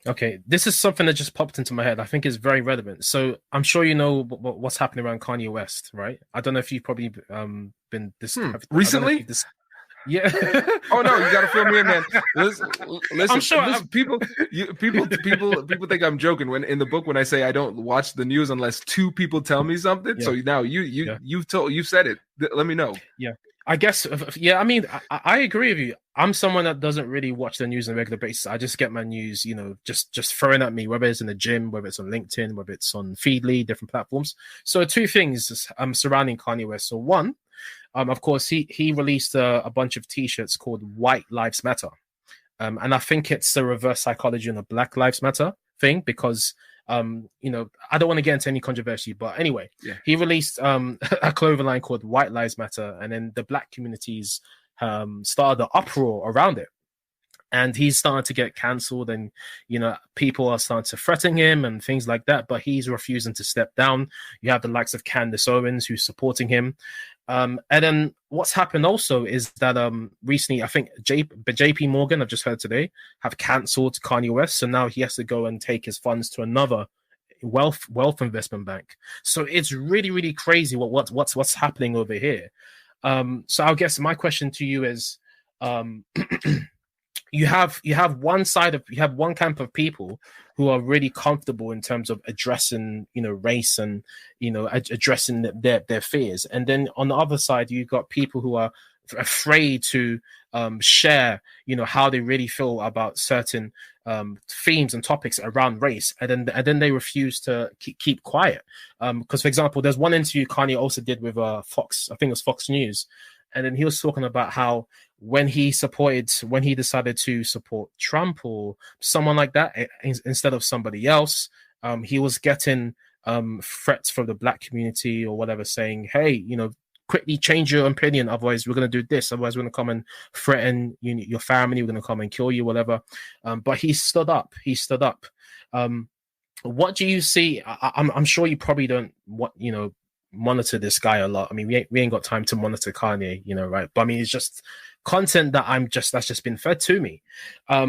Okay, this is something that just popped into my head. I think it's very relevant. So I'm sure you know what's happening around Kanye West, right? I don't know if you've probably been this. I don't know if Recently? you've this. Yeah, Oh no, you got to fill me in, man. Listen, I'm listen, sure. listen. People think I'm joking when in the book when I say I don't watch the news unless two people tell me something. So Yeah, now you yeah. you said it. Let me know. Yeah, I guess. Yeah, I mean, I agree with you. I'm someone that doesn't really watch the news on a regular basis. I just get my news, just throwing at me, whether it's in the gym, whether it's on LinkedIn, whether it's on Feedly, different platforms. So two things surrounding Kanye West. So one, of course, he released a bunch of T-shirts called White Lives Matter. And I think it's the reverse psychology on the Black Lives Matter thing because I don't want to get into any controversy, but anyway, Yeah. he released a clothing line called White Lives Matter, and then the black communities started the uproar around it. And he's starting to get cancelled, and people are starting to threaten him and things like that. But he's refusing to step down. You have the likes of Candace Owens who's supporting him, and then what's happened also is that recently I think JP Morgan, I've just heard today, have cancelled Kanye West, so now he has to go and take his funds to another wealth investment bank. So it's really really crazy what's happening over here. So I guess my question to you is. You have one camp of people who are really comfortable in terms of addressing race and addressing their fears, and then on the other side you've got people who are afraid to share how they really feel about certain themes and topics around race, and then they refuse to keep quiet, because for example there's one interview Kanye also did with Fox, I think it was Fox News, and then he was talking about how when he decided to support Trump or someone like that instead of somebody else, he was getting threats from the black community or whatever saying, hey, quickly change your opinion, otherwise we're going to do this, otherwise we're going to come and threaten your family, we're going to come and kill you, whatever. But he stood up. What do you see? I'm sure you probably don't monitor this guy a lot. I mean, we ain't got time to monitor Kanye, right? But I mean, it's just content that's just been fed to me. How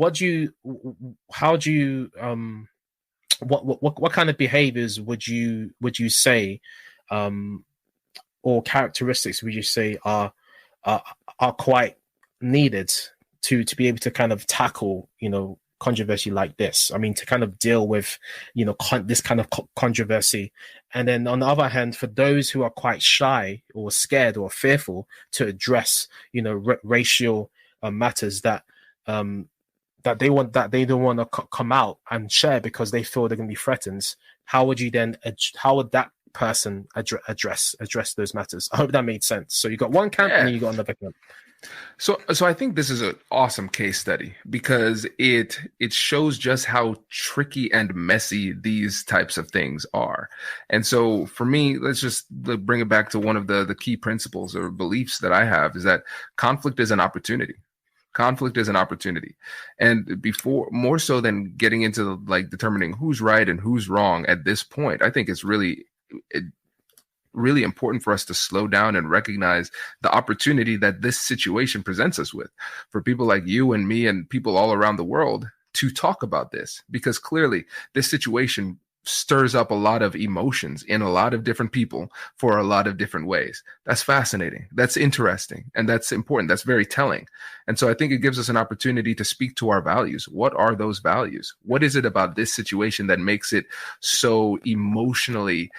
do you what kind of behaviors would you say, or characteristics would you say are are quite needed to be able to kind of tackle controversy like this? I mean, to kind of deal with this kind of controversy, and then on the other hand, for those who are quite shy or scared or fearful to address racial matters that they don't want to come out and share because they feel they're going to be threatened. How would that person address those matters? I hope that made sense. So you got one camp and Yeah. then you got another camp. So I think this is an awesome case study because it shows just how tricky and messy these types of things are. And so for me, let's just bring it back to one of the key principles or beliefs that I have is that conflict is an opportunity. Conflict is an opportunity. And before more so than getting into like determining who's right and who's wrong at this point, I think it's really important for us to slow down and recognize the opportunity that this situation presents us with for people like you and me and people all around the world to talk about this, because clearly this situation stirs up a lot of emotions in a lot of different people for a lot of different ways. That's fascinating. That's interesting. And that's important. That's very telling. And so I think it gives us an opportunity to speak to our values. What are those values? What is it about this situation that makes it so emotionally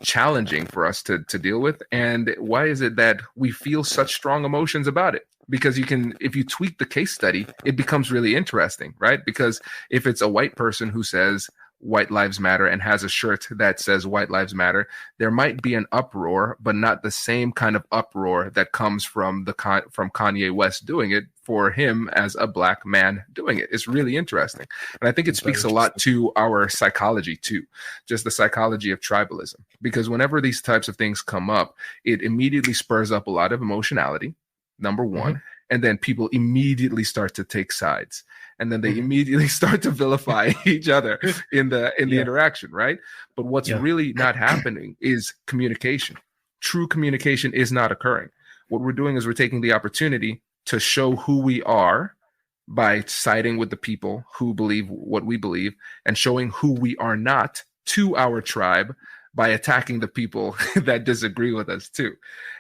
challenging for us to deal with? And why is it that we feel such strong emotions about it? Because if you tweak the case study, it becomes really interesting, right? Because if it's a white person who says White Lives Matter and has a shirt that says White Lives Matter, there might be an uproar, but not the same kind of uproar that comes from from Kanye West doing it for him as a black man doing it. It's really interesting. And I think it It's very speaks a lot interesting. to our psychology too, just the psychology of tribalism. Because whenever these types of things come up, it immediately spurs up a lot of emotionality, number one. Mm-hmm. And then people immediately start to take sides, and then they Mm-hmm. immediately start to vilify each other in the Yeah, interaction, right? But what's yeah. really not happening is communication. True communication is not occurring. What we're doing is we're taking the opportunity to show who we are by siding with the people who believe what we believe and showing who we are not to our tribe by attacking the people that disagree with us too.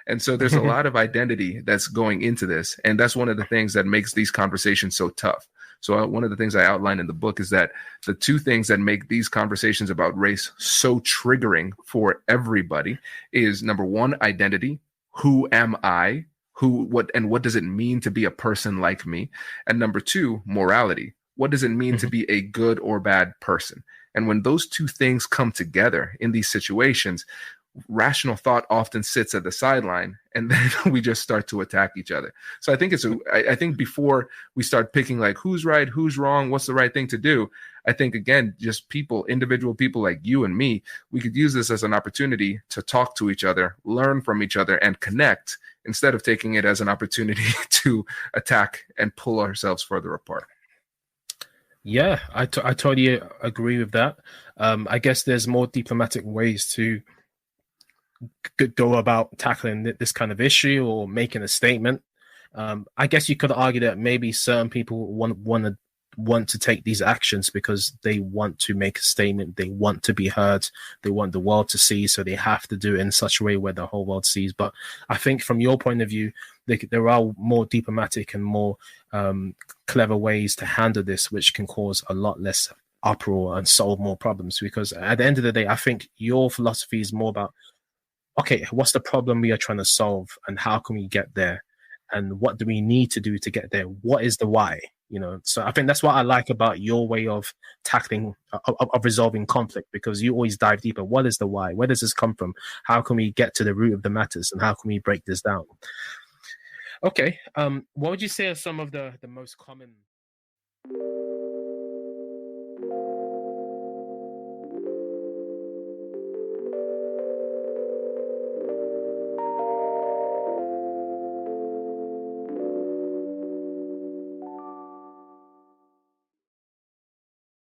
And so there's a lot of identity that's going into this. And that's one of the things that makes these conversations so tough. So one of the things I outline in the book is that the two things that make these conversations about race so triggering for everybody is, number one, identity. Who am I? What does it mean to be a person like me? And number two, morality. What does it mean to be a good or bad person? And when those two things come together in these situations, rational thought often sits at the sideline, and then we just start to attack each other. So I think I think before we start picking like who's right, who's wrong, what's the right thing to do, I think, again, just individual people like you and me, we could use this as an opportunity to talk to each other, learn from each other, and connect, instead of taking it as an opportunity to attack and pull ourselves further apart. Yeah, I totally agree with that. I guess there's more diplomatic ways to go about tackling this kind of issue or making a statement. I guess you could argue that maybe certain people want to take these actions because they want to make a statement, they want to be heard, they want the world to see, so they have to do it in such a way where the whole world sees. But I think from your point of view, there are more diplomatic and more clever ways to handle this, which can cause a lot less uproar and solve more problems. Because at the end of the day, I think your philosophy is more about, okay, what's the problem we are trying to solve and how can we get there? And what do we need to do to get there? What is the why? So I think that's what I like about your way of tackling, of resolving conflict, because you always dive deeper. What is the why? Where does this come from? How can we get to the root of the matters, and how can we break this down? Okay. What would you say are some of the most common